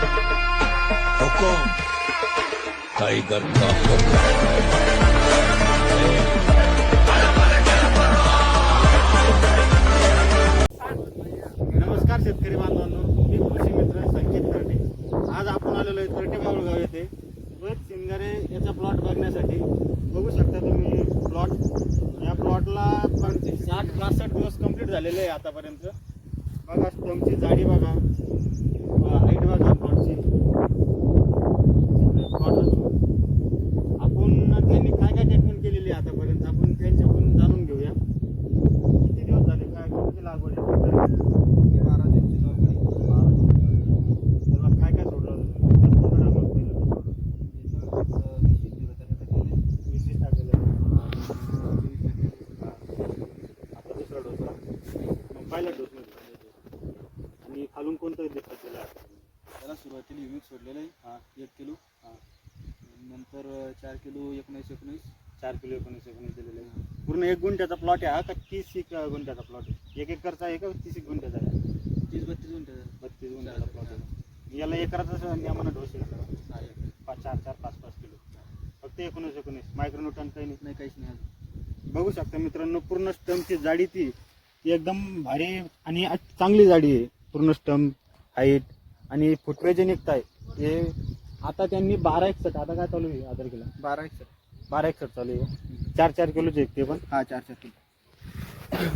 हुकुम टाइगर का हुक्म। नमस्कार शेतकरी बांधवांनो, मी कृषी मित्र संकेत तरटे। आज आपण आलेलो आहे तरटे बावळगाव येथे रोहित सिंगारे याचा प्लॉट बघण्यासाठी। बघू शकता तुम्ही प्लॉट, या प्लॉटला 60-62 दिवस कंप्लीट झालेले आहे आतापर्यंत। बघा स्टमची जाडी बघा, हाईट बघा प्लॉटची। आपण त्यांनी काय काय ट्रीटमेंट केलेली आहे आतापर्यंत आपण त्यांच्याकडून जाणून घेऊया। किती दिवस झाले, काय किती लागवड आहे? 12 दिवसाची लागवड आहे। 12 दिवस. त्याला काय काय सोडलं होतं तुम्ही? कोणतं टाकलं पहिलं? विशेष टाकलेलं आहे. आता दुसरा डोस का? मग पहिला डोसमध्ये आणि खालून कोणतं दिसतं आहे? त्याला सुरुवातीला युनिट सोडलेलं आहे 1 किलो, नंतर 4 किलो 19 4 किलो 19 दिलेलं आहे। पूर्ण 1 गुंठ्याचा प्लॉट आहे हा का 30 गुंठ्याचा प्लॉट आहे? 1 एकरचा आहे का 30 गुंठ्याचा आहे? 30-32 गुंठे 32 गुंठ्याचा प्लॉट आहे। याला एकराचा नियमानं डोस आहे का? 4-4, 5-5 किलो फक्त 19 मायक्रोन्यूटन काही नाही? काहीच नाही अजून। बघू शकता मित्रांनो, पूर्ण स्टमची जाडी ती एकदम भारी आणि चांगली जाडी आहे। पूर्ण स्टम, हाईट आणि फुटवे जे निघत आहे ते आता त्यांनी 12-61, आता काय चालू आहे आधार किलो? 12-61 चालू आहे। 4-4 किलोचे आहेत ते पण। 4 किलो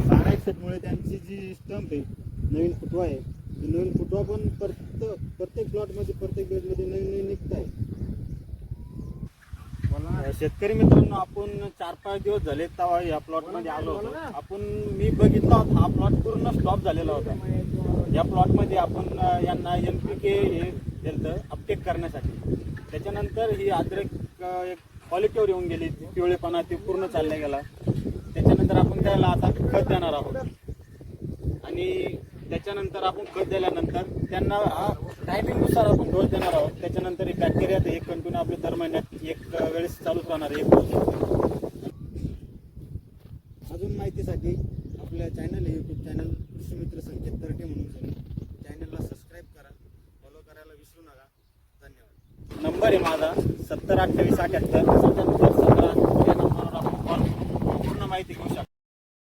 12-61 मुळे त्यांची जी स्टंप आहे, नवीन फुटवा आहे, नवीन फुटवा पण प्रत्येक प्लॉटमध्ये प्रत्येक बेडमध्ये नवीन निघत आहे। शेतकरी मित्रांनो, आपण 4-5 दिवस झाले तेव्हा या प्लॉट मध्ये आलो होतो। मी बघितला होता हा प्लॉट पूर्ण स्टॉप झालेला होता। या प्लॉट मध्ये आपण यांना NPK हे दिलं अपटेक करण्यासाठी। त्याच्यानंतर ही अद्रक एक क्वालिटीवर येऊन गेली, पिवळेपणा ते पूर्ण चालला गेला। त्याच्यानंतर आपण त्याला आता खत देणार आहोत आणि त्याच्यानंतर आपण खत दिल्यानंतर त्यांना टायमिंगनुसार आपण डोस देणार आहोत। त्याच्यानंतर एक बॅक्टेरिया तर एक कंटिन्यू आपले दर महिन्यात एक वेळेस चालूच राहणार आहे, एक डोस। अजून माहितीसाठी आपल्या चॅनल, यूट्यूब चॅनल कृषी मित्र संकेत तरटे म्हणून चॅनलला सबस्क्राईब करा, फॉलो करायला विसरू नका। धन्यवाद। नंबर आहे माझा 70 28 78 77 17। या नंबरवर आपण कॉल पूर्ण माहिती घेऊ शकता।